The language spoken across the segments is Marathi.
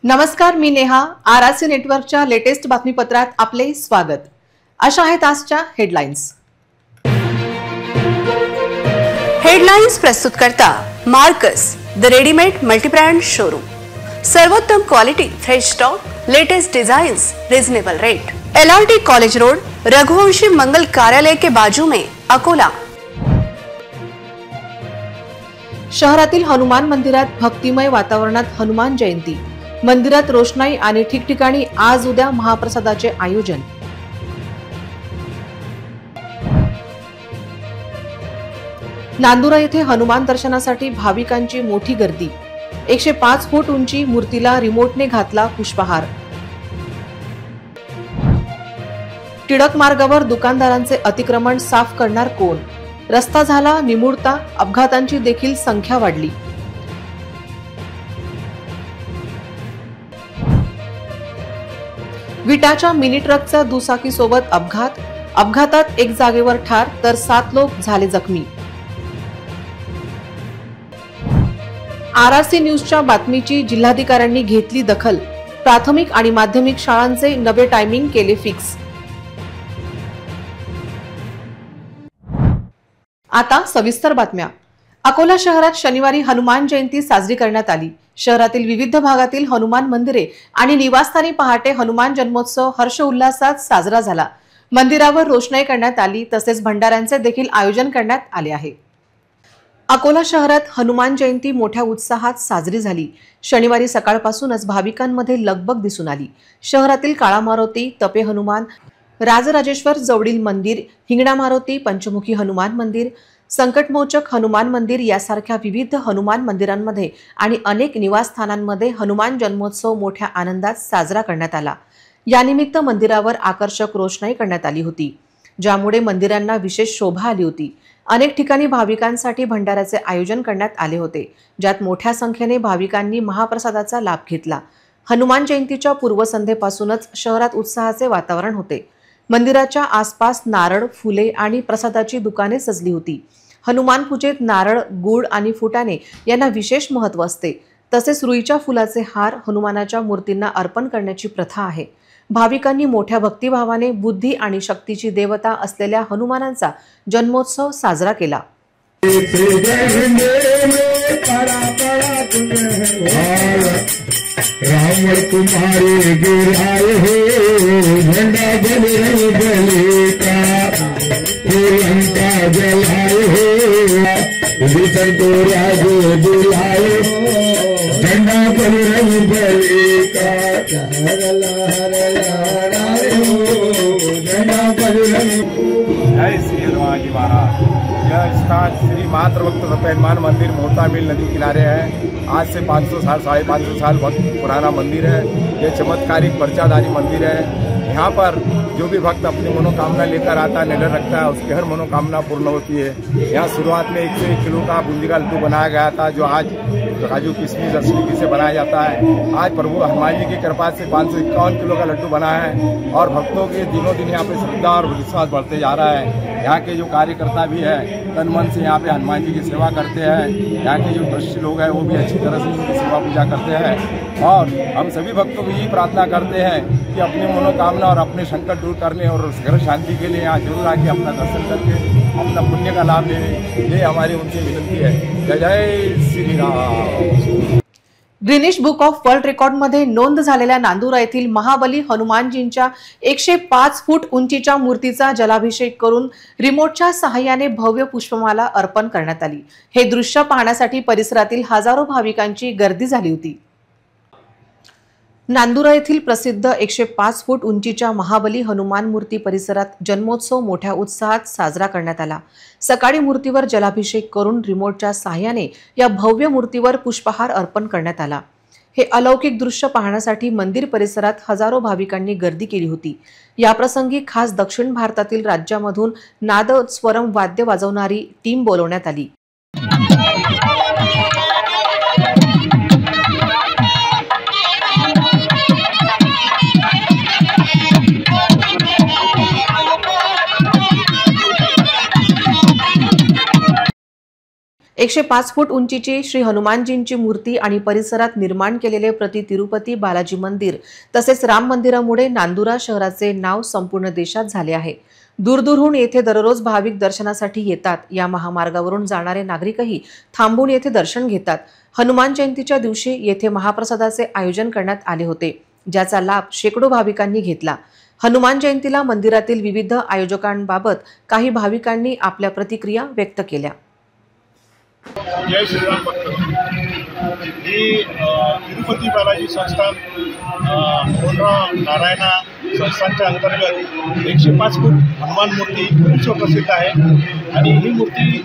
नमस्कार, मी नेहा. आरआरसी नेटवर्कच्या लेटेस्ट बातमीपत्रात आपले स्वागत. अशा आहेत आजच्या हेडलाईन्स. हेडलाईन्स प्रस्तुत करता Marcus the readymade multibrand showroom. सर्वोत्तम quality, fresh stock, latest designs, reasonable rate. LRT college road, Raghuvanshi Mangal Karyalay के बाजू में, अकोला. शहरातील हनुमान मंदिरात भक्तिमय वातावरणात हनुमान जयंती. मंदिरात रोषणाई आणि ठिकठिकाणी आज उद्या महाप्रसादाचे आयोजन. नांदुरा येथे हनुमान दर्शनासाठी भाविकांची मोठी गर्दी. 105 फूट उंची मूर्तीला रिमोटने घातला पुष्पहार. टिळक मार्गावर दुकानदारांचे अतिक्रमण साफ करणार कोण? रस्ता झाला निमुळता, अपघातांची देखील संख्या वाढली. विटाच्या मिनी ट्रकचा दुचाकीसोबत अपघात. अपघातात एक जागेवर ठार तर 7 लोक झाले जखमी. आरआरसी न्यूजच्या बातमीची जिल्हाधिकाऱ्यांनी घेतली दखल. प्राथमिक आणि माध्यमिक शाळांचे नवे टायमिंग केले फिक्स. आता सविस्तर बातम्या. अकोला शहरात शनिवारी हनुमान जयंती साजरी करण्यात आली. शहरातील विविध भागातील हनुमान मंदिरे आणि निवासस्थानी पहाटे हनुमान जन्मोत्सव हर्षोल्लासात साजरा झाला. मंदिरावर रोषणाई करण्यात आली, तसेच भंडाऱ्यांचे देखील आयोजन करण्यात आले आहे. अकोला शहरात हनुमान जयंती मोठ्या उत्साहात साजरी झाली. शनिवारी सकाळपासूनच भाविकांमध्ये लगबग दिसून आली. शहरातील काळा मारुती, तपे हनुमान, राजराजेश्वर जवळील मंदिर, हिंगणा मारुती, पंचमुखी हनुमान मंदिर, संकटमोचक हनुमान मंदिर यासारख्या विविध हनुमान मंदिरांमध्ये आणि अनेक निवासस्थानांमध्ये हनुमान जन्मोत्सव मोठ्या आनंदात साजरा करण्यात आला. यानिमित्त मंदिरावर आकर्षक रोषणाई करण्यात आली होती, ज्यामुळे मंदिरांना विशेष शोभा आली होती. अनेक ठिकाणी भाविकांसाठी भंडाऱ्याचे आयोजन करण्यात आले होते, ज्यात मोठ्या संख्येने भाविकांनी महाप्रसादाचा लाभ घेतला. हनुमान जयंतीच्या पूर्वसंध्येपासूनच शहरात उत्साहाचे वातावरण होते. मंदिराच्या आसपास नारळ, फुले आणि प्रसादाची दुकाने सजली होती. हनुमान पूजेत नारळ, गूळ आणि फुटाणे यांना विशेष महत्त्व असते. तसेच रुईच्या फुलाचे हार हनुमानाच्या मूर्तींना अर्पण करण्याची प्रथा आहे. भाविकांनी मोठ्या भक्तिभावाने बुद्धी आणि शक्तीची देवता असलेल्या हनुमानांचा जन्मोत्सव साजरा केला. रावण तुम्हारे गिराए हो, झंडा बजरंग बली का, लंका जलाए हो, भीतर को राजे बुलाए हो, झंडा बजरंग बली का, झंडा बजरंग. जय श्री हनुमान जी महाराज. यह स्थान श्री मातृभक्त हनुमान मंदिर मोहता मिल नदी किनारे है. आज से 500 साल 550 साल भक्त पुराना मंदिर है. यह चमत्कारिक पर्चाधारी मंदिर है. यहाँ पर जो भी भक्त अपनी मनोकामना लेकर आता है, निडर रखता है, उसकी हर मनोकामना पूर्ण होती है. यहाँ शुरुआत में 1 से 1 किलो का बूंदी का लड्डू बनाया गया था, जो आज काजू किशमिश असली से बनाया जाता है. आज प्रभु हनुमान जी की कृपा से 551 किलो का लड्डू बना है और भक्तों के दिनों दिन यहाँ पे श्रद्धा और विश्वास बढ़ते जा रहा है. यहाँ के जो कार्यकर्ता भी है तन मन से यहाँ पे हनुमान जी की सेवा करते हैं. यहाँ के जो ट्रस्टी लोग हैं वो भी अच्छी तरह से उनकी सेवा पूजा करते हैं. और हम सभी भक्तों को यही प्रार्थना करते हैं कि अपनी मनोकामना और अपने संकट दूर करने और घर शांति के लिए यहाँ जरूर आके अपना दर्शन करके अपना पुण्य का लाभ लेने, ये हमारी उनसे विनंती है. जय जय Shri Ram. Guinness book of world रेकॉर्डमध्ये नोंद झालेल्या नांदुरा येथील महाबली हनुमानजींच्या 105 फूट उंचीच्या मूर्तीचा जलाभिषेक करून रिमोटच्या सहाय्याने भव्य पुष्पमाला अर्पण करण्यात आली. हे दृश्य पाहण्यासाठी परिसरातील हजारो भाविकांची गर्दी झाली होती. नांदुरा येथील प्रसिद्ध 105 फूट उंचीच्या महाबली हनुमान मूर्ती परिसरात जन्मोत्सव मोठ्या उत्साहात साजरा करण्यात आला. सकाळी मूर्तीवर जलाभिषेक करून रिमोटच्या सहाय्याने या भव्य मूर्तीवर पुष्पहार अर्पण करण्यात आला. हे अलौकिक दृश्य पाहण्यासाठी मंदिर परिसरात हजारो भाविकांनी गर्दी केली होती. याप्रसंगी खास दक्षिण भारतातील राज्यामधून नादस्वरम वाद्य वाजवणारी टीम बोलवण्यात आली. 105 फूट उंचीची श्री हनुमानजींची मूर्ती आणि परिसरात निर्माण केलेले प्रति तिरुपती बालाजी मंदिर तसेच राम मंदिरामुळे नांदुरा शहराचे नाव संपूर्ण देशात झाले आहे। दूरदूरहून येथे दररोज भाविक दर्शनासाठी येतात। या महामार्गावरून जाणारे नागरिकही थांबून येथे दर्शन घेतात। हनुमान जयंतीच्या दिवशी येथे महाप्रसादाचे आयोजन करण्यात आले होते, ज्याचा लाभ शेकडो भाविकांनी घेतला। हनुमान जयंतीला मंदिरातील विविध आयोजकांबाबत काही भाविकांनी आपल्या प्रतिक्रिया व्यक्त केल्या। जय श्रीराम भक्त ही तिरुपती बालाजी संस्थान कोंडराव नारायणा संस्थानच्या अंतर्गत 105 फूट हनुमान मूर्ती खूप प्रसिद्ध आहे आणि ही मूर्ती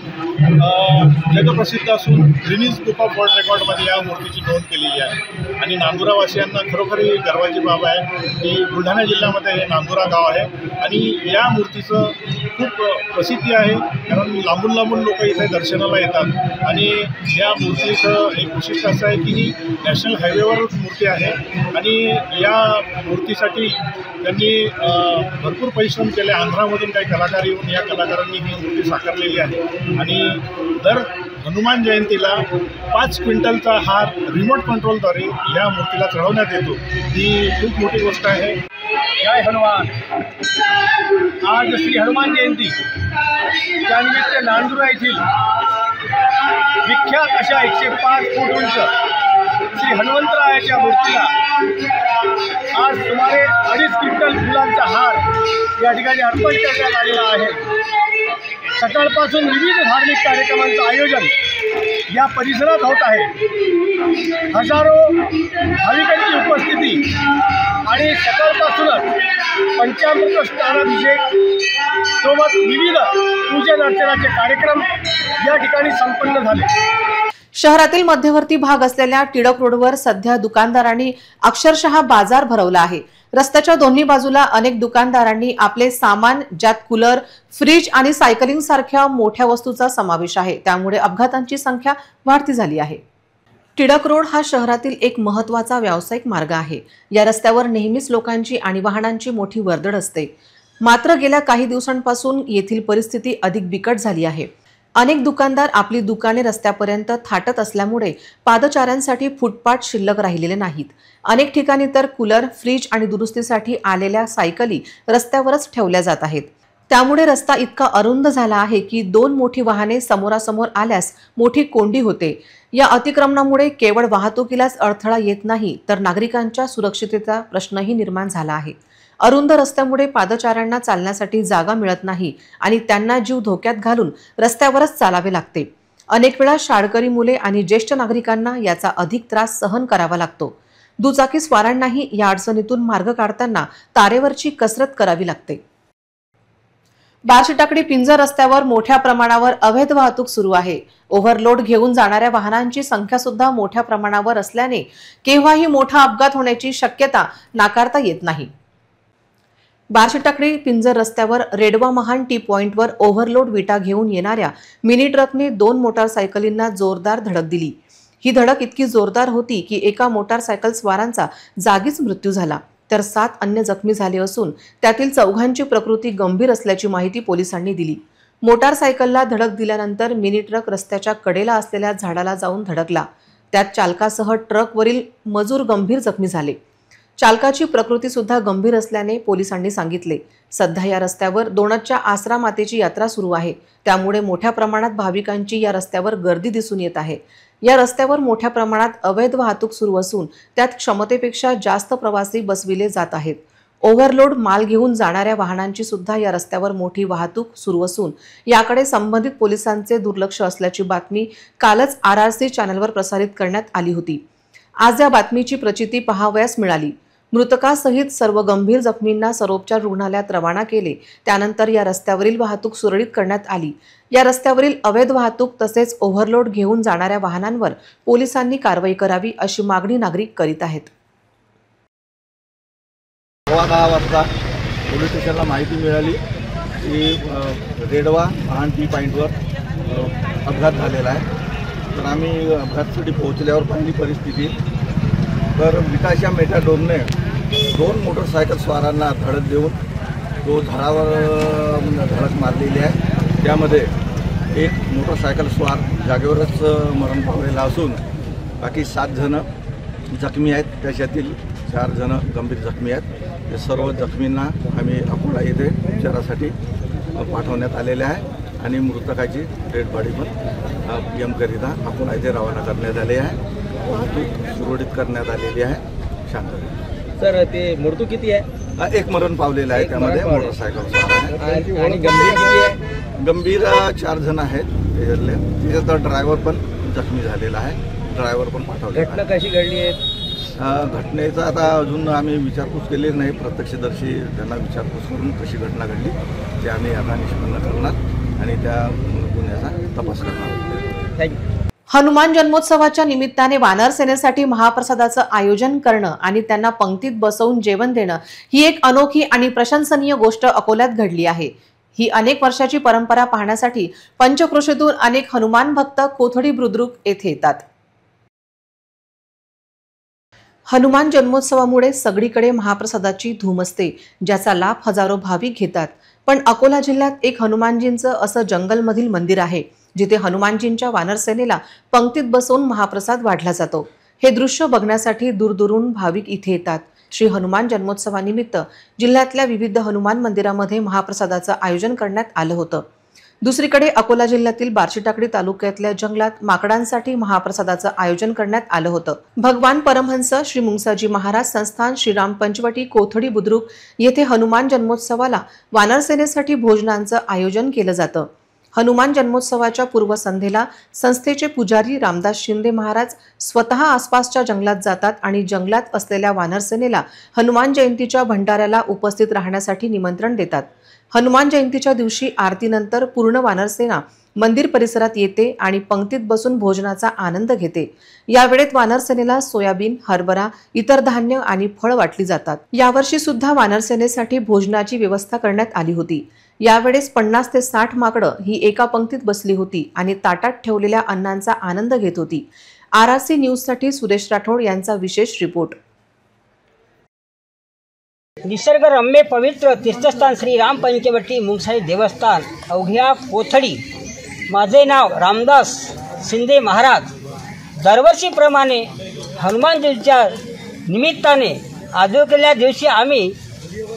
जगप्रसिद्ध असून गिनीज बुक ऑफ वर्ल्ड रेकॉर्डमध्ये या मूर्तीची नोंद केलेली आहे आणि नांदुरावासियांना खरोखर ही गर्वाची बाब आहे की बुलढाणा जिल्ह्यामध्ये हे नांदुरा गाव आहे आणि या मूर्तीचं खूप प्रसिद्धी आहे, कारण लांबून लांबून लोक इथे दर्शनाला येतात आणि या मूर्तीचं एक वैशिष्ट्य असं आहे की ही नॅशनल हायवेवरच मूर्ती आहे आणि या मूर्तीसाठी त्यांनी भरपूर परिश्रम केले। आंध्रामधून काही कलाकार येऊन या कलाकारांनी ही मूर्ती साकारलेली आहे आणि दर हनुमान जयंतीला 5 क्विंटलचा हार रिमोट कंट्रोलद्वारे या मूर्तीला चढवण्यात येतो। ही खूप मोठी गोष्ट आहे। जय हनुमान। आज श्री हनुमान जयंती त्यानिमित्त नांदुरा येथील विख्यात अशा 105 फूट उंच श्री हनुमंतरायाच्या मूर्तीला आज सुमारे 2.5 क्विंटल फुलांचा हार या ठिकाणी अर्पण करण्यात आलेला आहे। सकाळपासून विविध धार्मिक कार्यक्रमांचं आयोजन या परिसरात होत आहे। हजारो भाविकांची उपस्थिती आणि सकाळपासूनच पंचामृत स्नानाभिषेक सोबत विविध पूजन अर्चनाचे कार्यक्रम या ठिकाणी संपन्न झाले। शहरातील मध्यवर्ती भाग असलेल्या टिळक रोडवर सध्या दुकानदारांनी अक्षरशः बाजार भरवला आहे। रस्त्याच्या दोन्ही बाजूला अनेक दुकानदारांनी आपले सामान, ज्यात कूलर, फ्रीज आणि सायकलिंग सारख्या मोठ्या वस्तूंचा समावेश आहे, त्यामुळे अपघातांची संख्या वाढती झाली आहे। टिळक रोड हा शहरातील एक महत्त्वाचा व्यावसायिक मार्ग आहे। या रस्त्यावर नेहमीच लोकांची आणि वाहनांची मोठी वर्दळ असते। मात्र गेल्या काही दिवसांपासून येथील परिस्थिती अधिक बिकट झाली आहे। अनेक दुकानदार आपली दुकाने रस्त्यापर्यंत थाटत असल्यामुळे पादचाऱ्यांसाठी फुटपाथ शिल्लक राहिलेले नाहीत। अनेक ठिकाणी तर कूलर, फ्रीज आणि दुरुस्तीसाठी आलेल्या सायकली रस्त्यावरच ठेवल्या जात आहेत। त्यामुळे रस्ता इतका अरुंद झाला आहे की 2 मोठी वाहने समोरासमोर आल्यास मोठी कोंडी होते। या अतिक्रमणामुळे केवळ वाहतुकीलाच अडथळा येत नाही, तर नागरिकांच्या सुरक्षिततेचा प्रश्नही निर्माण झाला आहे। अरुंद रस्त्यामुळे पादचाऱ्यांना चालण्यासाठी जागा मिळत नाही आणि त्यांना जीव धोक्यात घालून रस्त्यावरच चालावे लागते। अनेक वेळा शाळकरी मुले आणि ज्येष्ठ नागरिकांना याचा अधिक त्रास सहन करावा लागतो। दुचाकी स्वारांनाही या अडचणीतून मार्ग काढताना तारेवरची कसरत करावी लागते। बार्शीटाकडी पिंजर रस्त्यावर मोठ्या प्रमाणावर अवैध वाहतूक सुरू आहे। ओव्हरलोड घेऊन जाणाऱ्या वाहनांची संख्या सुद्धा मोठ्या प्रमाणावर असल्याने केव्हाही मोठा अपघात होण्याची शक्यता नाकारता येत नाही। बार्शीटाकडी पिंजर रस्त्यावर रेडवा महान टी पॉइंटवर ओव्हरलोड विटा घेऊन येणाऱ्या मिनी ट्रकने 2 मोटारसायकलींना जोरदार धडक दिली। ही धडक इतकी जोरदार होती की एका मोटारसायकल स्वारांचा जागीच मृत्यू झाला, तर 7 अन्य जखमी झाले असून त्यातील 4घांची प्रकृती गंभीर असल्याची माहिती पोलिसांनी दिली। मोटारसायकलला धडक दिल्यानंतर मिनी ट्रक रस्त्याच्या कडेला असलेल्या झाडाला जाऊन धडकला। त्यात चालकासह ट्रकवरील मजूर गंभीर जखमी झाले। चालकाची प्रकृती सुद्धा गंभीर असल्याने पोलिसांनी सांगितले। सध्या या रस्त्यावर दोणतच्या आसरा मातेची यात्रा सुरू आहे, त्यामुळे मोठ्या प्रमाणात भाविकांची या रस्त्यावर गर्दी दिसून येत आहे। या रस्त्यावर मोठ्या प्रमाणात अवैध वाहतूक सुरू असून त्यात क्षमतेपेक्षा जास्त प्रवासी बसविले जात आहेत। ओव्हरलोड माल घेऊन जाणाऱ्या वाहनांची सुद्धा या रस्त्यावर मोठी वाहतूक सुरू असून याकडे संबंधित पोलिसांचे दुर्लक्ष असल्याची बातमी कालच RRC चॅनलवर प्रसारित करण्यात आली होती। आज या बातमीची प्रचिती पाहावयास मिळाली। मृतकासहित सर्व गंभीर जखमींना सर्वोपचार रुग्णालयात रवाना केले। त्यानंतर या रस्त्यावरील वाहतूक सुरळीत करण्यात आली। या रस्त्यावरील अवैध वाहतूक तसेच ओव्हरलोड घेऊन जाणाऱ्या वाहनांवर पोलिसांनी कारवाई करावी अशी मागणी नागरिक करीत आहेत। 10 वाजता पोलीस स्टेशनला माहिती मिळाली की रेडवा महान टी पॉईंटवर अपघात झालेला आहे। तर आम्ही अपघातासाठी पोहोचल्यावर पाहिली परिस्थिती, तर विकाशा मेटाडोरने 2 मोटरसायकल स्वारांना धडक देऊन तो झाडावर धडक मारलेली आहे। त्यामध्ये एक मोटरसायकल स्वार जागेवरच मरण पावलेला असून बाकी 7 जण जखमी आहेत. त्याच्यातील 4 जण गंभीर जखमी आहेत. हे सर्व जखमींना आम्ही अकोला येथे उपचारासाठी पाठवण्यात आलेले आहे आणि मृतकाची डेड बॉडी पण यमकरिता अकोला येथे रवाना करण्यात आली आहे. वाहतूक सुरळीत करण्यात आलेली आहे. शांत सर, ते मृत्यू किती आहे? एक मरण पावलेलं आहे. त्यामध्ये मोटरसायकल स्वार आहे. आणि गंभीर किती आहे? गंभीर 4 जण आहेत. त्याच्यात ड्रायव्हर पण जखमी झालेला आहे. ड्रायव्हर पण पाठवले. घटना कशी घडली आहे? घटनेचा आता अजून आम्ही विचारपूस केलेली नाही. प्रत्यक्षदर्शी त्यांना विचारपूस करून कशी घटना घडली ते आम्ही आता निष्पन्न करणार आणि त्या गुन्ह्याचा तपास करणार. थँक्यू. हनुमान जन्मोत्सवाच्या निमित्ताने वानर सेनेसाठी महाप्रसादाचं आयोजन करणं आणि त्यांना पंक्तीत बसवून जेवण देणं ही एक अनोखी आणि प्रशंसनीय गोष्ट अकोल्यात घडली आहे. ही अनेक वर्षाची परंपरा पाहण्यासाठी पंचक्रोशीतून अनेक हनुमान भक्त कोथडी बुद्रुक येथे येतात. हनुमान जन्मोत्सवामुळे सगळीकडे महाप्रसादाची धूम असते, ज्याचा लाभ हजारो भाविक घेतात. पण अकोला जिल्ह्यात एक हनुमानजींचं असं जंगलमधील मंदिर आहे, जिथे हनुमानजींच्या वानरसेनेला पंक्तीत बसवून महाप्रसाद वाढला जातो. हे दृश्य बघण्यासाठी दूरदूरून भाविक इथे येतात. श्री हनुमान जन्मोत्सवानिमित्त जिल्ह्यातल्या विविध हनुमान मंदिरामध्ये महाप्रसादाचं आयोजन करण्यात आलं होतं. दुसरीकडे अकोला जिल्ह्यातील बार्शीटाकडी तालुक्यातल्या जंगलात माकडांसाठी महाप्रसादाचं आयोजन करण्यात आलं होतं. भगवान परमहंस श्री मुंगसाजी महाराज संस्थान श्रीराम पंचवटी कोथडी बुद्रुक येथे हनुमान जन्मोत्सवाला वानरसेनेसाठी भोजनांचं आयोजन केलं जातं. हनुमान जन्मोत्सवाच्या पूर्वसंध्येला संस्थेचे पुजारी रामदास शिंदे महाराज स्वतः आसपासच्या जंगलात जातात आणि जंगलात असलेल्या वानरसेनेला हनुमान जयंतीच्या भंडाऱ्याला उपस्थित राहण्यासाठी निमंत्रण देतात. हनुमान जयंतीच्या दिवशी आरतीनंतर पूर्ण वानरसेना मंदिर परिसरात येते आणि पंक्तीत बसून भोजनाचा आनंद घेते. यावेळेत वानरसेनेला सोयाबीन, हरभरा, इतर धान्य आणि फळ वाटली जातात. यावर्षी सुद्धा वानरसेनेसाठी भोजनाची व्यवस्था करण्यात आली होती. यावेळेस 50 ते 60 माकडं ही एका पंक्तीत बसली होती आणि ताटात ठेवलेल्या अन्नांचा आनंद घेत होती. RRC न्यूजसाठी सुरेश राठोड यांचा विशेष रिपोर्ट. निसर्गरम्य पवित्र तीर्थस्थान श्री राम पंचवटी मुंगसाई देवस्थान अवघ्या कोथडी. माझे नाव रामदास शिंदे महाराज. दरवर्षीप्रमाणे हनुमानजींच्या निमित्ताने आजोकेल्या दिवशी आम्ही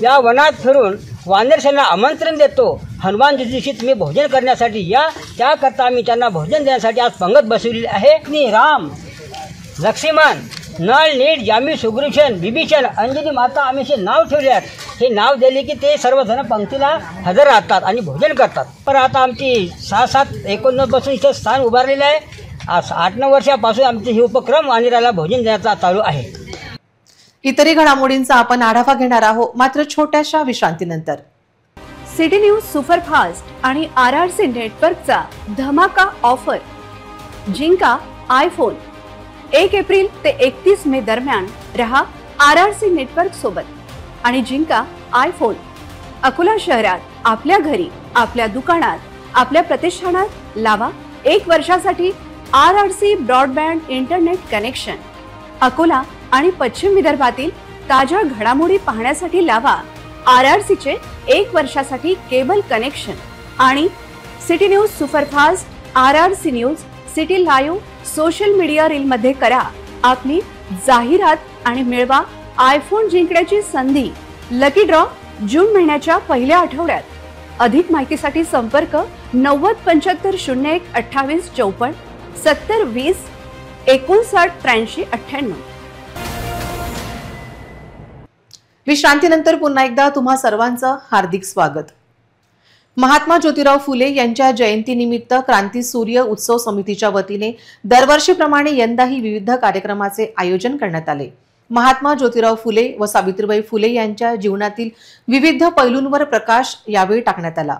या वनात फिरून वानरसेना आमंत्रण देतो. हनुमानजी दिवशी तुम्ही भोजन करण्यासाठी या, त्याकरता आम्ही त्यांना भोजन देण्यासाठी आज पंगत बसवलेली आहे. राम, लक्ष्मण, नळ, नीट, जामी, सुग्रीशन, विभीषण, अंजनी माता आम्ही हे नाव ठेवले आहेत. हे नाव दिले की ते सर्वजण पंक्तीला हजर राहतात आणि भोजन करतात. पण आता आमची 6-7-19 पासून इथे स्थान उभारलेलं आहे. 8-9 वर्षापासून आमचे हे उपक्रम वानराला भोजन देण्याचा चालू आहे. इतरही घडामोडींचा आपण आढावा घेणार आहोत, मात्र छोट्याशा विश्रांतीनंतर. सिटी न्यूज सुपरफास्ट आणि RRC नेटवर्कचा धमाका ऑफर. जिंका आयफोन. 1 एप्रिल ते 31 मे दरम्यान रहा RRC नेटवर्क सोबत आणि जिंका आयफोन. अकोला शहरात आपल्या घरी, आपल्या दुकानात, आपल्या प्रतिष्ठानात लावा 1 वर्षासाठी RRC broadband internet connection. Akola आणि पश्चिम विदर्भातील ताज्या घडामोडी पाहण्यासाठी लावा RRCचे 1 वर्षासाठी केबल कनेक्शन. आणि city news superfast, RRC news, city live social media reel मध्ये करा आपली जाहिरात आणि मिळवा आयफोन जिंकण्याची संधी. लकी ड्रॉ जून महिन्याच्या पहिल्या आठवड्यात. अधिक माहितीसाठी संपर्क 907501 28 54 70 20 59 83 98. विश्रांतीनंतर पुन्हा एकदा तुम्हा सर्वांचं हार्दिक स्वागत. महात्मा ज्योतिराव फुले यांच्या जयंतीनिमित्त क्रांती सूर्य उत्सव समितीच्या वतीने दरवर्षीप्रमाणे यंदाही विविध कार्यक्रमाचे आयोजन करण्यात आले. महात्मा ज्योतिराव फुले व सावित्रीबाई फुले यांच्या जीवनातील विविध पैलूंवर प्रकाश यावेळी टाकण्यात आला.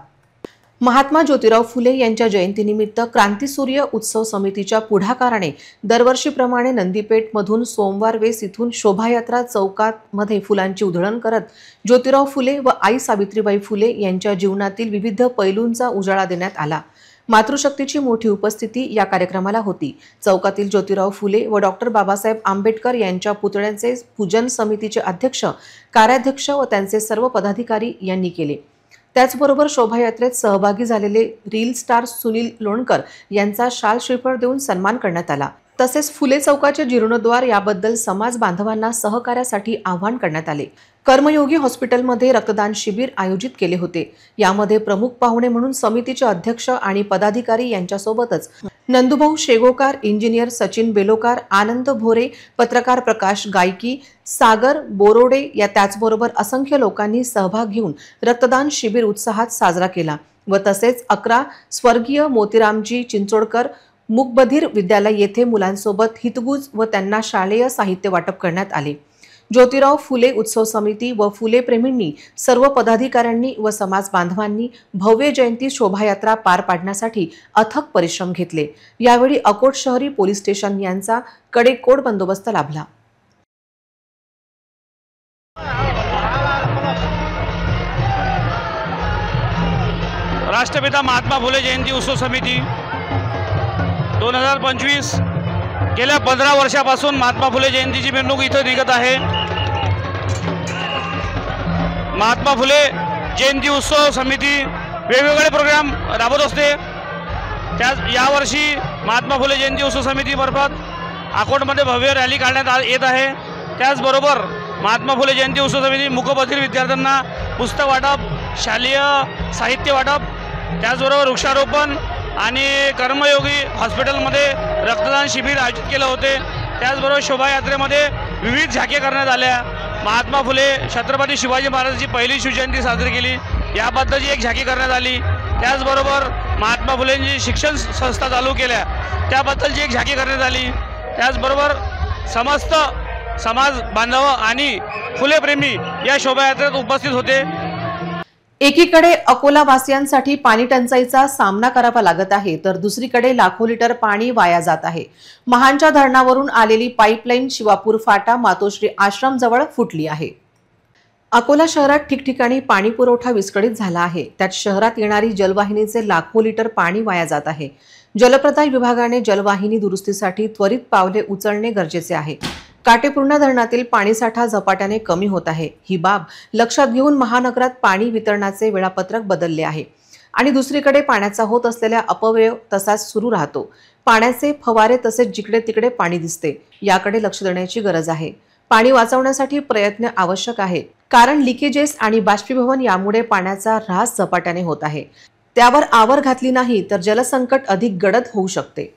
महात्मा ज्योतिराव फुले यांच्या जयंतीनिमित्त क्रांतीसूर्य उत्सव समितीच्या पुढाकाराने दरवर्षीप्रमाणे नंदीपेठ मधून सोमवार वेस इथून शोभायात्रा चौकात मध्ये फुलांची उधळण करत ज्योतिराव फुले व आई सावित्रीबाई फुले यांच्या जीवनातील विविध पैलूंचा उजाळा देण्यात आला. मातृशक्तीची मोठी उपस्थिती या कार्यक्रमाला होती. चौकातील ज्योतिराव फुले व डॉक्टर बाबासाहेब आंबेडकर यांच्या पुतळ्यांचे पूजन समितीचे अध्यक्ष, कार्याध्यक्ष व त्यांचे सर्व पदाधिकारी यांनी केले. त्याचबरोबर शोभायात्रेत सहभागी झालेले रील स्टार सुनील लोणकर यांचा शाल श्रीफळ देऊन सन्मान करण्यात आला। तसेच फुले चौकाचे जीर्णोद्धार याबद्दल समाज बांधवांना सहकार्यासाठी आवाहन करण्यात आले। कर्मयोगी हॉस्पिटलमध्ये रक्तदान शिबिर आयोजित केले होते। यामध्ये प्रमुख पाहुणे म्हणून समितीचे अध्यक्ष आणि पदाधिकारी यांच्यासोबतच नंदुभाऊ शेगोकार, इंजिनियर सचिन बेलोकार, आनंद भोरे, पत्रकार प्रकाश गायकी, सागर बोरोडे या त्याचबरोबर असंख्य लोकांनी सहभाग घेऊन रक्तदान शिबिर उत्साहात साजरा केला व तसेच 11 स्वर्गीय मोतीरामजी चिंचोडकर मूकबधीर विद्यालय येथे मुलांसोबत हितगुज व त्यांना शालेय साहित्य वाटप करण्यात आले। ज्योतिराव फुले उत्सव समिती व फुले प्रेमींनी सर्व पदाधिकाऱ्यांनी व समाज बांधवांनी भव्य जयंती शोभायात्रा पार पाडण्यासाठी अथक परिश्रम घेतले। यावेळी अकोट शहरी पोलीस स्टेशन यांचा कडेकोट बंदोबस्त लाभला। राष्ट्रपिता महात्मा फुले जयंती उत्सव समिती 2025 गेल्या 15 वर्षापासून महात्मा फुले जयंतीची मिरवणूक इथं निघत आहे। महात्मा फुले जयंती उत्सव समिती वेगवेगळे प्रोग्राम राबवत असते। त्याच यावर्षी महात्मा फुले जयंती उत्सव समितीमार्फत अकोटमध्ये भव्य रॅली काढण्यात येत आहे। त्याचबरोबर महात्मा फुले जयंती उत्सव समिती मूकबधीर विद्यार्थ्यांना पुस्तक वाटप, शालेय साहित्य वाटप, त्याचबरोबर वृक्षारोपण आणि कर्मयोगी हॉस्पिटलमध्ये रक्तदान शिबिर आयोजित केले होते। त्याचबरोबर शोभायात्रेमध्ये विविध झाके करण्यात आल्या। महात्मा फुले छत्रपती शिवाजी महाराजांची पहिली शिवजयंती साजरी केली, याबद्दलची एक झाकी करण्यात आली। त्याचबरोबर महात्मा फुलेंची शिक्षण संस्था चालू केल्या, त्याबद्दलची एक झाकी करण्यात आली। त्याचबरोबर समस्त समाज बांधव आणि फुलेप्रेमी या शोभायात्रेत उपस्थित होते। एकीकडे अकोला वासियांसाठी पाणी टंचाईचा सामना करावा लागत आहे, तर दुसरीकडे लाखो लिटर पाणी वाया जात आहे। महानच्या धरणावरून आलेली पाईपलाईन शिवापूर फाटा मातोश्री आश्रम जवळ फुटली आहे। अकोला शहरात ठिकठिकाणी पाणी पुरवठा विस्कळीत झाला आहे। त्यात शहरात येणारी जलवाहिनीचे लाखो लिटर पाणी वाया जात आहे। जलप्रदाय विभागाने जलवाहिनी दुरुस्तीसाठी त्वरित पावले उचलणे गरजेचे आहे। काटेपूर्णा धरणातील पाणीसाठा झपाट्याने कमी होत आहे। ही बाब लक्षात घेऊन महानगरात पाणी वितरणाचे वेळापत्रक बदलले आहे आणि दुसरीकडे पाण्याचा होत असलेला अपव्यय तसाच सुरू राहतो। पाण्याचे फवारे तसेच जिकडे तिकडे पाणी दिसते, याकडे लक्ष देण्याची गरज आहे। पाणी वाचवण्यासाठी प्रयत्न आवश्यक आहे, कारण लिकेजेस आणि बाष्पीभवन यामुळे पाण्याचा ऱ्हास झपाट्याने होत आहे। त्यावर आवर घातली नाही तर जलसंकट अधिक गडद होऊ शकते।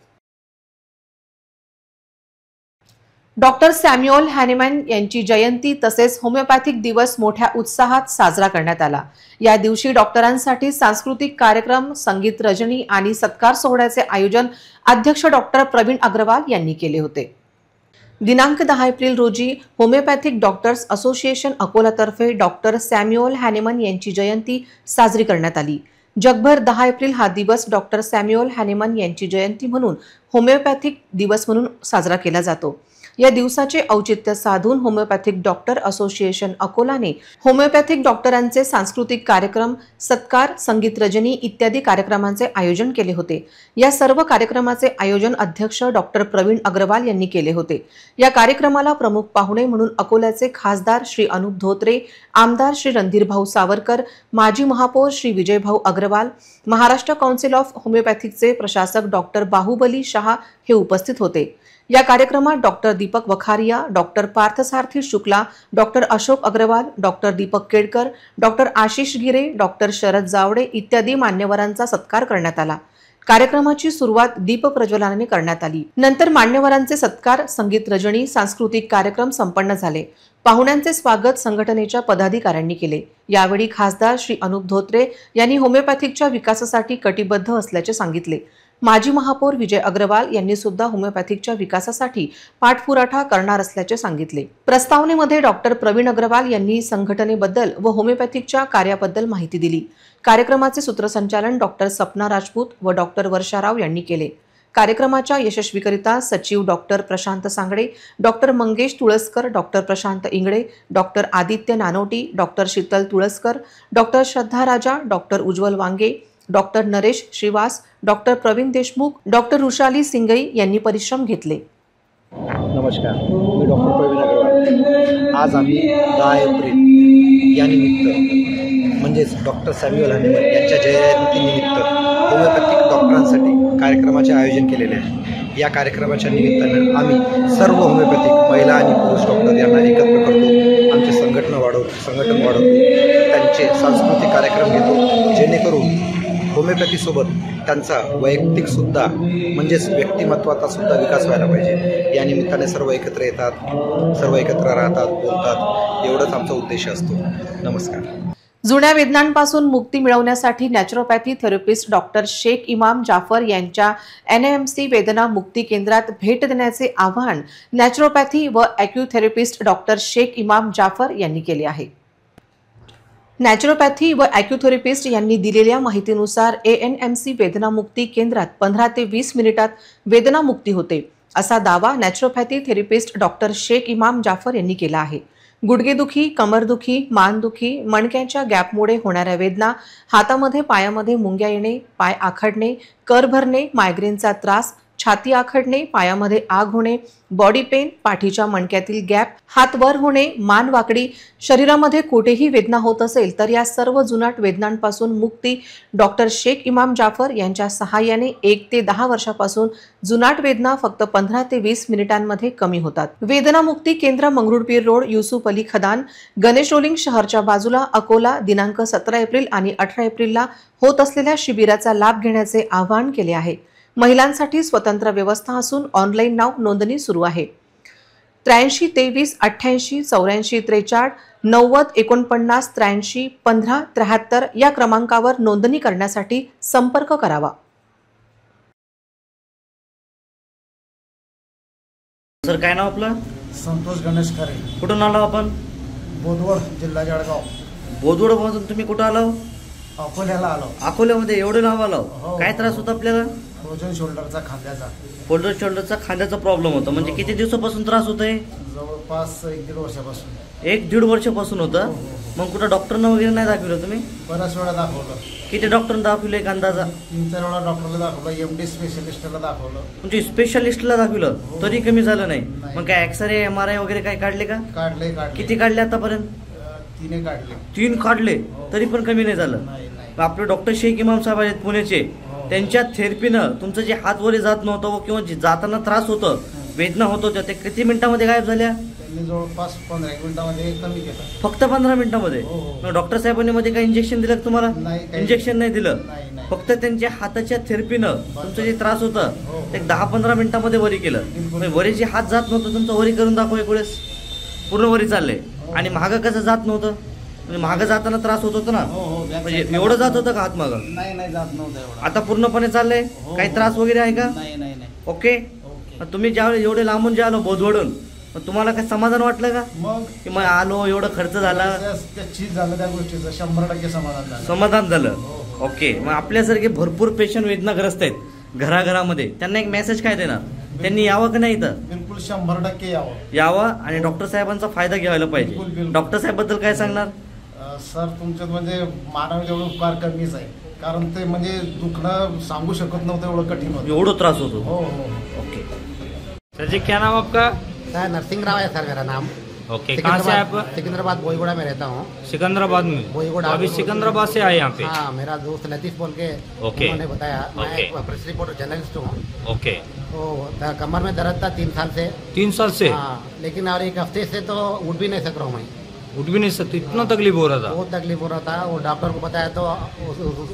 डॉक्टर सॅम्युअल हॅनेमॅन यांची जयंती तसेच होमिओपॅथिक दिवस मोठ्या उत्साहात साजरा करण्यात आला। या दिवशी डॉक्टरांसाठी सांस्कृतिक कार्यक्रम, संगीत रजनी आणि सत्कार सोहळ्याचे आयोजन अध्यक्ष डॉक्टर प्रवीण अग्रवाल यांनी केले होते। दिनांक 10 एप्रिल रोजी होमिओपॅथिक डॉक्टर्स असोसिएशन अकोलातर्फे डॉक्टर सॅम्युअल हॅनेमन यांची जयंती साजरी करण्यात आली। जगभर 10 एप्रिल हा दिवस डॉक्टर सॅम्युअल हॅनेमन यांची जयंती म्हणून होमिओपॅथिक दिवस म्हणून साजरा केला जातो। या दिवसाचे औचित्य साधून होमिओपॅथिक डॉक्टर असोसिएशन अकोलाने होमिओपॅथिक डॉक्टरांचे सांस्कृतिक कार्यक्रम, सत्कार, संगीत रजनी इत्यादी कार्यक्रमांचे आयोजन केले होते। या सर्व कार्यक्रमाचे आयोजन अध्यक्ष डॉक्टर प्रवीण अग्रवाल यांनी केले होते। या कार्यक्रमाला प्रमुख पाहुणे म्हणून अकोल्याचे खासदार श्री अनुप धोत्रे, आमदार श्री रणधीरभाऊ सावरकर, माजी महापौर श्री विजयभाऊ अग्रवाल, महाराष्ट्र काउन्सिल ऑफ होमिओपॅथिकचे प्रशासक डॉक्टर बाहुबली शहा हे उपस्थित होते। या कार्यक्रमात doctor Deepak Vakharia, doctor Parthasarathi Shukla, doctor Ashok Agarwal, doctor Deepak Kedkar, doctor Ashish Gire, doctor Sharad Jawade इत्यादी मान्यवरांचा सत्कार करण्यात आला। कार्यक्रमाची सुरुवात दीप प्रज्वलनाने करण्यात आली। नंतर मान्यवरांचे सत्कार, संगीत रजनी, सांस्कृतिक कार्यक्रम संपन्न झाले। पाहुण्यांचे स्वागत संघटनेच्या पदाधिकाऱ्यांनी केले। यावेळी खासदार श्री अनुप धोत्रे यांनी होमिओपॅथिकच्या विकासासाठी कटिबद्ध असल्याचे सांगितले। माजी महापौर विजय अग्रवाल यांनी सुद्धा होमिओपॅथिकच्या विकासासाठी पाठपुराठा करणार असल्याचे सांगितले। प्रस्तावनेमध्ये डॉक्टर प्रवीण अग्रवाल यांनी संघटनेबद्दल व होमिओपॅथिकच्या कार्याबद्दल माहिती दिली। कार्यक्रमाचे सूत्रसंचालन डॉक्टर सपना राजपूत व डॉक्टर वर्षाराव यांनी केले। कार्यक्रमाच्या यशस्वीकरिता सचिव doctor Prashant Sangde, doctor Mangesh Tulaskar, doctor Prashant Ingle, doctor Aditya Nanoti, doctor Sheetal Tulaskar, doctor Shraddha Raja, doctor Ujjwal Wange, doctor Naresh Shrivas, doctor Pravin Deshmukh, doctor Rushali Singai यांनी परिश्रम घेतले। नमस्कार, मी डॉक्टर प्रवीण अग्रवाल। आज आम्ही 10 एप्रिल या निमित्त म्हणजेच डॉक्टर सॅम्युअल हनीमन यांच्या जयंतीनिमित्त होमिओपॅथिक डॉक्टरांसाठी कार्यक्रमाचे आयोजन केलेले आहे। या कार्यक्रमाच्या निमित्तानं आम्ही सर्व होमिओपॅथिक महिला आणि पुरुष डॉक्टर यांना एकत्र करतो, आमचे संघटन वाढवतो, त्यांचे सांस्कृतिक कार्यक्रम घेतो, जेणेकरून होमिओपॅथीसोबत त्यांचा वैयक्तिकसुद्धा म्हणजेच व्यक्तिमत्वाचा सुद्धा विकास व्हायला पाहिजे। या निमित्ताने सर्व एकत्र येतात, सर्व एकत्र राहतात, बोलतात, एवढंच आमचा उद्देश असतो। नमस्कार। जुन्या वेदनांपासून मुक्ती मिळवण्यासाठी नॅचरोपॅथी थेरपिस्ट डॉक्टर शेख इमाम जाफर यांच्या NAMC वेदना मुक्ती केंद्रात भेट देण्याचे आवाहन नॅचरोपॅथी व ॲक्युथेरपिस्ट डॉक्टर शेख इमाम जाफर यांनी केले आहे। नॅचरोपॅथी व ॲक्युथेरपिस्ट यांनी दिलेल्या माहितीनुसार ANMC वेदनामुक्ती केंद्रात 15 ते 20 मिनिटात वेदनामुक्ती होते, असा दावा नॅचरोपॅथी थेरपिस्ट डॉक्टर शेख इमाम जाफर यांनी केला आहे। गुडघेदुखी, कमरदुखी, मानदुखी, मणक्याच्या गॅपमुळे होणाऱ्या वेदना, हातामध्ये पायामध्ये मुंग्या येणे, पाय आखडणे, कर भरणे, मायग्रेनचा त्रास, छाती आखडणे, पायामध्ये आग होणे, बॉडी पेन, पाठीच्या मणक्यातील गॅप, हात वर होणे, मान वाकडी, शरीरामध्ये कुठेही वेदना होत असेल तर या सर्व जुनाट वेदनांपासून मुक्ती डॉक्टर शेख इमाम जाफर यांच्या सहाय्याने 1 ते 10 वर्षापासून जुनाट वेदना फक्त 15 ते 20 मिनिटांमध्ये कमी होतात। वेदनामुक्ती केंद्र मंगरुळपीर रोड, युसुफ अली खदान, गणेश रोलिंग शहरच्या बाजूला, अकोला। दिनांक 17 एप्रिल आणि 18 एप्रिलला होत असलेल्या शिबिराचा लाभ घेण्याचे आवाहन केले आहे। महिलांसाठी स्वतंत्र व्यवस्था असून ऑनलाईन नाव नोंदणी सुरू आहे। 83 23 88 84 43 90 49 83 15 73 या क्रमांकावर नोंदणी करण्यासाठी संपर्क करावा। सर, काय नाव आपलं? संतोष गणेश खरे। कुठून आलो आपण? बोदवड, जिल्हा जळगाव। बोदवडमधून तुम्ही कुठं आलो? अकोल्याला आलो। अकोल्यामध्ये एवढं नाव आलो? काय त्रास होता आपल्याला? फ्रोजन शोल्डरचा, खांद्याचा। फ्रोजन शोल्डरचा खांद्याचा प्रॉब्लेम होता। म्हणजे किती दिवसापासून त्रास होतोय? जवळपास 1-1.5 वर्षापासून। 1-1.5 वर्षापासून होतं? मग कुठं डॉक्टरना वगैरे नाही दाखवलं तुम्ही? बऱ्याच वेळा दाखवलं। किती डॉक्टरना दाखवलं एक अंदाजा? 3-4 वेळा डॉक्टरला दाखवलं, MD स्पेशलिस्टला दाखवलं। म्हणजे स्पेशलिस्टला दाखवलं तरी कमी झालं नाही? मग काय एक्सरे, MRI वगैरे काय काढले का? काढले। किती काढले आतापर्यंत? 3 काढले। 3 काढले तरी पण कमी नाही झालं? आपले डॉक्टर शेख इमाम साहेब आहेत पुण्याचे, त्यांच्या थेरपीनं तुमचं जे हात वरे जात नव्हतं किंवा जाताना त्रास होतं, वेदना होत होत्या, ते किती मिनिटांमध्ये गायब झाल्या? त्यांनी जवळपास 15 मिनिटांमध्ये कमी केलं। फक्त 15 मिनिटांमध्ये? मग डॉक्टर साहेबांनी मध्ये काही इंजेक्शन दिलं तुम्हाला? इंजेक्शन नाही दिलं, फक्त त्यांच्या हाताच्या थेरपीनं तुमचं जे त्रास होतं ते 10-15 मिनिटांमध्ये वरी केलं। वरी जे हात जात नव्हतं तुमचं वरी करून दाखव एक वेळेस। पूर्ण वरी चाललंय आणि मागं कसं जात नव्हतं? म्हणजे मागं जाताना त्रास होत होता ना? म्हणजे एवढं जात होतं का हात मागं? नाही जात नव्हतं एवढं। आता पूर्णपणे चाललंय? काही त्रास वगैरे आहे का? नाही। ओके। तुम्ही ज्यावेळेस एवढे लांबून जे आलो बोधवडून, तुम्हाला काय समाधान वाटलं का? मग की मग आलो, एवढं खर्च झाला, चीज झालं, त्या गोष्टीचं 100% समाधान झालं? ओके। मग आपल्यासारखे भरपूर पेशंट वेदनाग्रस्त आहेत घराघरामध्ये, त्यांना एक मेसेज काय देणार? त्यांनी यावं का नाही? इथं बिलकुल 100% यावं आणि डॉक्टर साहेबांचा फायदा घ्यायला पाहिजे। डॉक्टर साहेब बद्दल काय सांगणार? सर, तुमच्यात म्हणजे मानवी जेवढं उपकार कमीच आहे, कारण ते म्हणजे दुखणं सांगू शकत नव्हतं, एवढं कठीण होतं, एवढं त्रास होतो। ओके। सर जी, क्या नाम आपका? नरसिंह राव है सर मेरा नाम। ओके। कहाँ से आप? सिकंदराबाद, बोईगुड़ा में रहता हूँ। सिकंदराबाद में? बोईगुड़ा। अभी सिकंदराबाद से आए यहाँ पे? हाँ, मेरा दोस्त लतीफ बोल के उन्होंने बताया। मैं एक प्रेस रिपोर्टर जर्नलिस्ट हूँ। ओके। तो कमर में दर्द था 3 साल से। 3 साल से? हाँ, लेकिन और 1 हफ्ते से तो उठ भी नहीं सक रहा हूँ मैं। उठ भी नहीं सकती? इतना तकलीफ हो रहा था? बहुत तकलीफ हो रहा था। वो डॉक्टर को बताया तो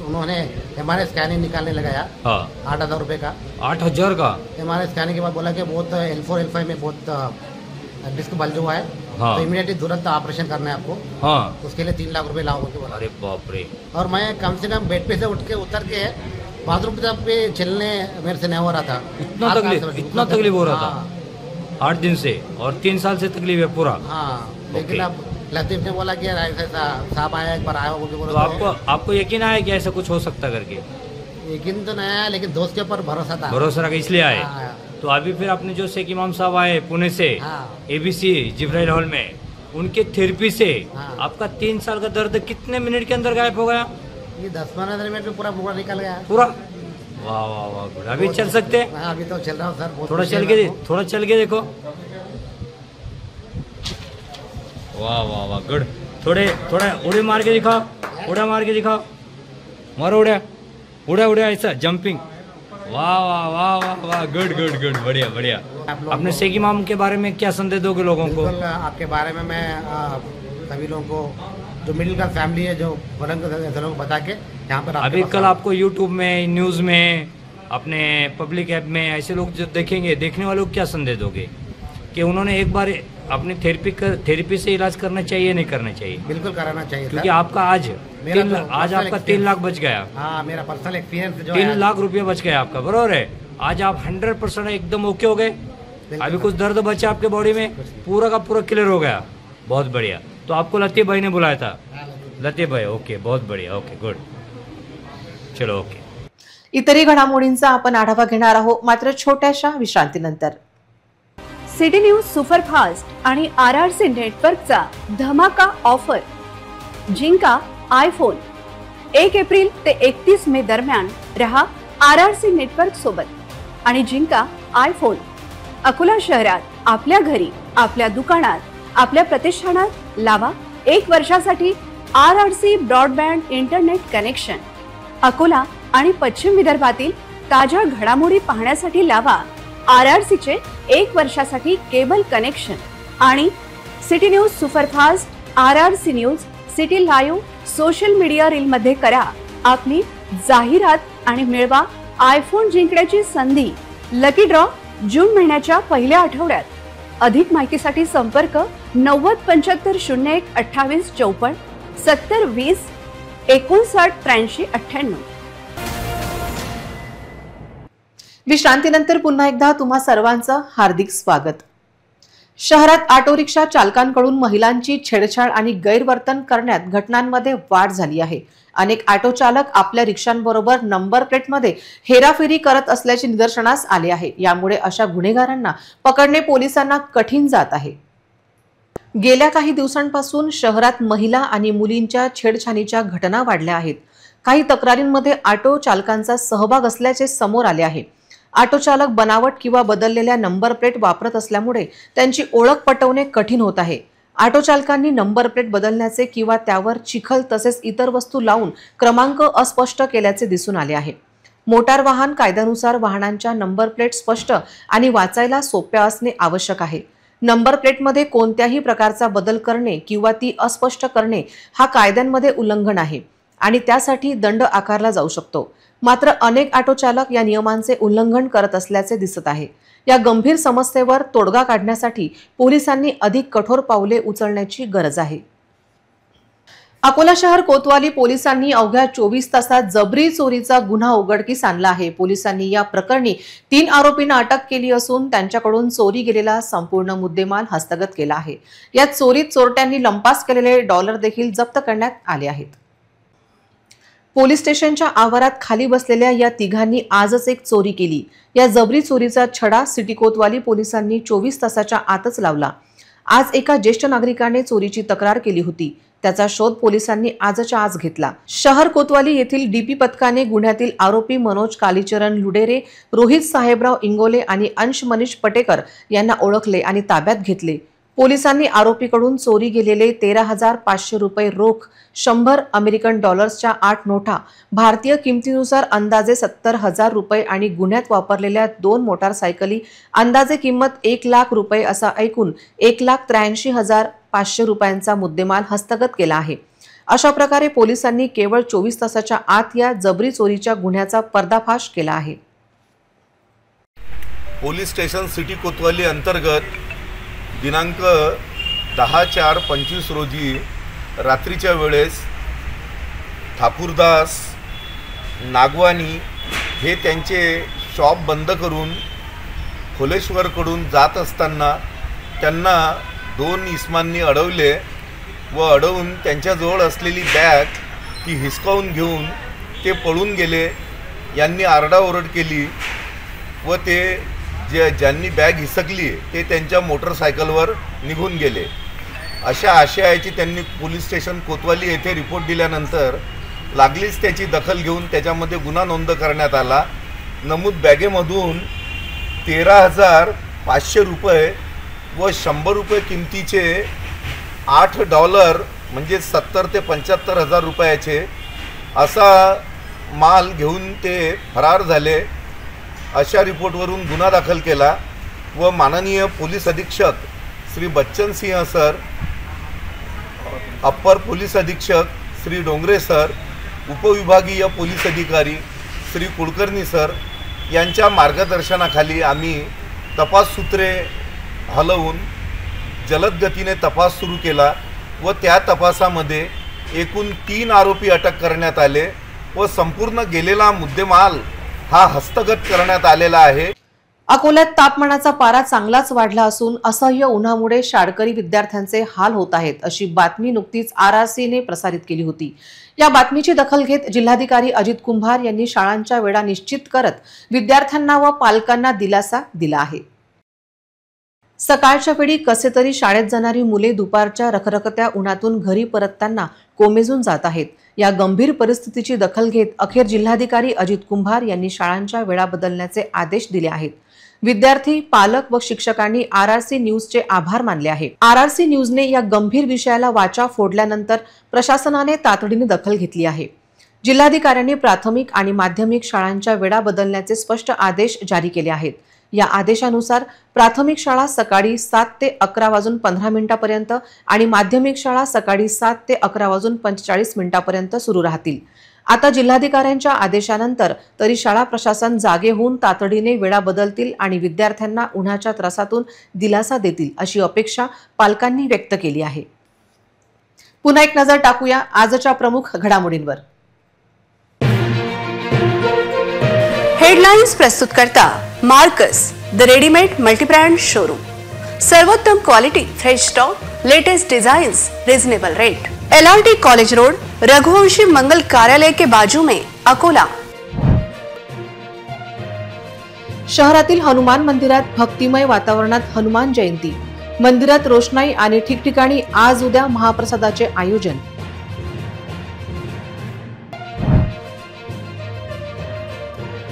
उन्होंने MRI स्कैनिंग निकालने लगाया। हाँ। 8,000 रुपये का। 8,000 का? MRI स्कैनिंग के बाद बोला कि बहुत L4 L5 में बहुत डिस्क बल जो है। हाँ। तो इमीडिएटली तुरंत ऑपरेशन करना है आपको। हाँ। उसके लिए 3 लाख रुपए लाओगे के बोला। अरे बाप रे। और मैं कम से कम बेड पे से उठ के उतर के बाथरूम तक पे चलने मेरे से नहीं हो रहा था। इतना तकलीफ हो रहा था 8 दिन से? और 3 साल से तकलीफ है पूरा? हाँ। लेकिन अब लतीफ ने बोला कि साहब आया, एक बार आया हो, तो आपको यकीन आया कि ऐसा कुछ हो सकता करके? यकीन तो नहीं आया, लेकिन दोस्त के ऊपर भरोसा था। भरोसा रखा इसलिए आए? तो अभी फिर आपने जो शेख इमाम साहब आए पुणे से, ABC जिब्राइल हॉल में, उनके थेरेपी से आपका 3 साल का दर्द कितने मिनट के अंदर गायब हो गया? ये 10-15 मिनट में पूरा निकल गया। पूरा? वाह वाह वाह। अभी चल सकते हैं? हाँ, अभी तो चल रहा हूँ सर। थोड़ा चल के देखो। वाह वाह वाह, गुड। थोड़ा उड़ी मार के दिखाओ। उड़ा मार के दिखाओ, मारो उड़ा उड़ा उड़ा ऐसा जंपिंग। वाह वाह वाह वाह वाह, गुड गुड गुड, बढ़िया बढ़िया। अपने शेख इमाम के बारे में क्या संदेश दोगे लोगों को? आपके बारे में मैं सभी लोगों को, जो मिडिल क्लास फैमिली है, जो बड़ंग को बता के यहाँ पर अभी कल आपको यूट्यूब में, न्यूज़ में, अपने पब्लिक ऐप में ऐसे लोग जो देखेंगे, देखने वालों को क्या संदेश दोगे कि उन्होंने एक बार अपनी थेरेपी से इलाज करना चाहिए, नहीं करना चाहिए? बिल्कुल कराना चाहिए, क्योंकि आपका आज आपका 3 लाख बच गया। हाँ, मेरा पर्सनल एक्सपीरियंस जो 3 लाख रुपया बच गया आपका, बरोबर है। आज आप 100% एकदम ओके हो गए, अभी कुछ दर्द बचा आपके बॉडी में, पूरा का पूरा क्लियर हो गया, बहुत बढ़िया। तो आपको लतीफ भाई ने बुलाया था? लतीफ भाई, ओके, बहुत बढ़िया, ओके गुड, चलो ओके। इतरही घडामोडींचा आपण आढावा घेणार आहोत, मात्र छोट्याशा विश्रांतीनंतर। सिटी न्यूज सुपरफास्ट आणि RRC नेटवर्कचा धमाका ऑफर। जिंका आयफोन। 1 एप्रिल ते 31 मे दरम्यान रहा RRC नेटवर्क सोबत आणि जिंका आयफोन। अकोला शहरात आपल्या घरी, आपल्या दुकानात, आपल्या प्रतिष्ठानात लावा 1 वर्षासाठी RRC broadband internet connection. Akola आणि पश्चिम विदर्भातील ताज्या घडामोडी पाहण्यासाठी लावा RRC चे 1 वर्षासाठी केबल कनेक्शन। आणि city news superfast, RRC news, city live social media reel मध्ये करा आपली जाहिरात आणि मिळवा आयफोन जिंकण्याची संधी। लकी ड्रॉ जून महिन्याच्या पहिल्या आठवड्यात। अधिक माहितीसाठी संपर्क 90 75 01 28 54 70 20 59 83 98। विश्रांतीनंतर पुन्हा एकदा तुम्हा सर्वांचं हार्दिक स्वागत। शहरात ऑटो रिक्षा चालकांकडून महिलांची छेडछाड आणि गैरवर्तन करण्यात घटनांमध्ये वाढ झाली आहे। अनेक ऑटो चालक आपल्या रिक्षांबरोबर नंबर प्लेटमध्ये हेराफेरी करत असल्याचे निदर्शनास आले आहे। यामुळे अशा गुन्हेगारांना पकडणे पोलिसांना कठीण जात आहे। गेल्या काही दिवसांपासून शहरात महिला आणि मुलींच्या छेडछाडीच्या घटना वाढल्या आहेत। काही तक्रारींमध्ये ऑटो चालकांचा सहभाग असल्याचे समोर आले आहे। ऑटो चालक बनावट किंवा बदललेल्या नंबर प्लेट वापरत असल्यामुळे त्यांची ओळख पटवणे कठीण होत आहे। ऑटो चालकांनी नंबर प्लेट बदलण्याचे किंवा त्यावर चिखल तसेच इतर वस्तू लावून क्रमांक अस्पष्ट केल्याचे दिसून आले आहे। मोटार वाहन कायद्यानुसार वाहनांच्या नंबर प्लेट स्पष्ट आणि वाचायला सोप्या असणे आवश्यक आहे। नंबर प्लेटमध्ये कोणत्याही प्रकारचा बदल करणे किंवा ती अस्पष्ट करणे हा कायद्यांमध्ये उल्लंघन आहे आणि त्यासाठी दंड आकारला जाऊ शकतो। मात्र अनेक ऑटो चालक या नियमांचे उल्लंघन करत असल्याचे दिसत आहे। या गंभीर समस्येवर तोडगा काढण्यासाठी पोलिसांनी अधिक कठोर पावले उचलण्याची गरज आहे। अकोला शहर कोतवाली पोलिसांनी अवघ्या 24 तासात जबरी चोरीचा गुन्हा उघडकीस आणला आहे। पोलिसांनी या प्रकरणी 3 आरोपींना अटक केली असून त्यांच्याकडून चोरी गेलेला संपूर्ण मुद्देमाल हस्तगत केला आहे। या चोरीत चोरट्यांनी लंपास केलेले डॉलर देखील जप्त करण्यात आले आहेत। पोलीस स्टेशनच्या आवारात खाली बसलेल्या या तिघांनी आजच एक चोरी केली। या जबरी चोरीचा छडा सिटी कोतवाली पोलिसांनी 24 तासाच्या आतच लावला। आज एका ज्येष्ठ नागरिकाने चोरीची तक्रार केली होती, त्याचा शोध पोलिसांनी आजच्या आज घेतला। शहर कोतवाली येथील डीपी पथकाने गुन्ह्यातील आरोपी मनोज कालीचरण लुडेरे, रोहित साहेबराव इंगोले आणि अंश मनीष पटेकर यांना ओळखले आणि ताब्यात घेतले। पोलिसांनी आरोपीकडून चोरी गेलेले 13,500 रुपये रोख, 100 अमेरिकन डॉलर्सच्या 8 नोटा, भारतीय किमतीनुसार अंदाजे 70,000 रुपये आणि गुन्ह्यात वापरलेल्या 2 मोटारसायकली अंदाजे किंमत 1 लाख रुपये असा एकूण 1,83,500 रुपयांचा मुद्देमाल हस्तगत केला आहे। अशा प्रकारे पोलिसांनी केवळ 24 तासाच्या आत या जबरी चोरीच्या गुन्ह्याचा पर्दाफाश केला आहे। पोलीस स्टेशन सिटी कोतवाली अंतर्गत दिनांक 10/4/25 रोजी रात्रीच्या वेळेस ठाकूरदास नागवानी हे त्यांचे शॉप बंद करून खोलेश्वरकडून जात असताना त्यांना 2 इसमांनी अडवले व अडवून त्यांच्याजवळ असलेली बॅग ती हिसकावून घेऊन ते पळून गेले। यांनी आरडाओरड केली व ते ज्यांनी बॅग हिसकली ते त्यांच्या मोटरसायकलवर निघून गेले। अशा आशयाची त्यांनी पोलीस स्टेशन कोतवाली येथे रिपोर्ट दिल्यानंतर लागलीच त्याची दखल घेऊन त्याच्यामध्ये गुन्हा नोंद करण्यात आला। नमूद बॅगेमधून 13,500 रुपये व 100 रुपये किमतीचे 8 डॉलर म्हणजे 70 ते 75 हजार रुपयाचे असा माल घेऊन ते फरार झाले। अशा रिपोर्टवरून गुन्हा दाखल केला व माननीय पोलीस अधीक्षक श्री बच्चन सिंह सर, अप्पर पोलीस अधीक्षक श्री डोंगरे सर, उपविभागीय पोलीस अधिकारी श्री कुलकर्णी सर यांच्या मार्गदर्शनाखाली आम्ही तपास सूत्रे हलवून जलद गतीने तपास सुरू केला व त्या तपासामध्ये एकूण 3 आरोपी अटक करण्यात आले व संपूर्ण गेलेला मुद्देमाल हा हस्तगत करण्यात आलेला आहे। अकोल्यात तापमानाचा पारा चांगलाच वाढला असून असह्य उन्हामुळे शाळकरी विद्यार्थ्यांचे हाल होत आहेत अशी बातमी नुकतीच RRCने प्रसारित केली होती। या बातमीची दखल घेत जिल्हाधिकारी अजित कुंभार यांनी शाळांच्या वेळा निश्चित करत विद्यार्थ्यांना व पालकांना दिलासा दिला आहे। सकाळच्या वेळी कसे तरी शाळेत जाणारी मुले दुपारच्या रखरखत्या उन्हातून घरी परतताना कोमेजून जात आहेत। या गंभीर परिस्थितीची दखल घेत अखेर जिल्हाधिकारी अजित कुंभार यांनी शाळांच्या वेळा बदलण्याचे आदेश दिले आहेत। विद्यार्थी, पालक व शिक्षकांनी RRC न्यूजचे आभार मानले आहे। RRC न्यूजने या गंभीर विषयाला वाचा फोडल्यानंतर प्रशासनाने तातडीने दखल घेतली आहे। जिल्हाधिकाऱ्यांनी प्राथमिक आणि माध्यमिक शाळांच्या वेळा बदलण्याचे स्पष्ट आदेश जारी केले आहेत। या आदेशानुसार प्राथमिक शाळा सकाळी 7 ते 11:15 पर्यंत आणि माध्यमिक शाळा सकाळी 7 ते 11:45 सुरू राहतील। आता जिल्हाधिकाऱ्यांच्या आदेशानंतर तरी शाळा प्रशासन जागे होऊन तातडीने वेळा बदलतील आणि विद्यार्थ्यांना उन्हाच्या त्रासातून दिलासा देतील अशी अपेक्षा पालकांनी व्यक्त केली आहे। पुन्हा एक नजर टाकूया आजच्या प्रमुख घडामोडींवर। हेडलाइन्स प्रस्तुत करता Marcus the readymade multibrand showroom. सर्वोत्तम quality, fresh stock, latest designs, reasonable rate. LRT college road, Raghuvanshi Mangal Karyalay के बाजू में, अकोला। शहरातील हनुमान मंदिरात भक्तिमय वातावरणात हनुमान जयंती। मंदिरात रोषणाई आणि ठिकठिकाणी आज उद्या महाप्रसादाचे आयोजन।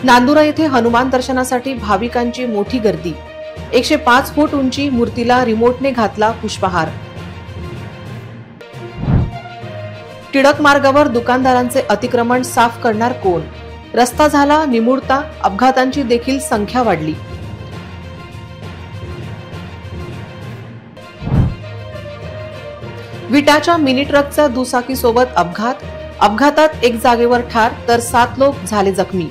नांदुरा येथे हनुमान दर्शनासाठी भाविकांची मोठी गर्दी। 105 फूट उंची मूर्तीला रिमोटने घातला पुष्पहार। टिळक मार्गावर दुकानदारांचे अतिक्रमण साफ करणार कोण? रस्ता झाला निमुळता, अपघातांची देखील संख्या वाढली। विटाच्या मिनी ट्रकचा दुचाकीसोबत अपघात। अपघातात एक जागेवर ठार तर 7 लोक झाले जखमी।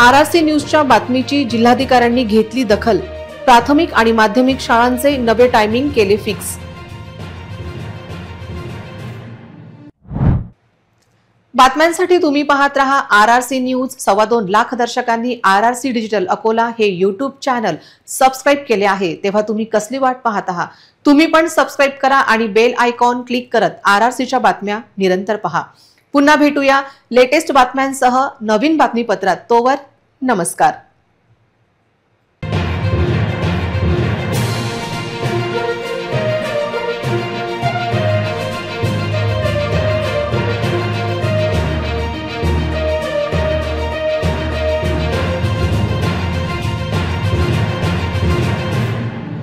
RRC न्यूजच्या बातमीची जिल्हाधिकाऱ्यांनी घेतली दखल। प्राथमिक आणि माध्यमिक शाळांचे नवे टायमिंग केले फिक्स। बातम्यांसाठी तुम्ही पाहत रहा RRC न्यूज। 2.25 लाख दर्शकांनी RRC डिजिटल अकोला हे YouTube चॅनल सबस्क्राइब केले आहे, तेव्हा तुम्ही कसली वाट पाहत आहात? तुम्ही पण सबस्क्राइब करा आणि बेल आयकॉन क्लिक करत RRCच्या बातम्या निरंतर पहा। पुन्हा भेटूया लेटेस्ट बातम्यांसह नवीन बातमीपत्रात। तोवर नमस्कार।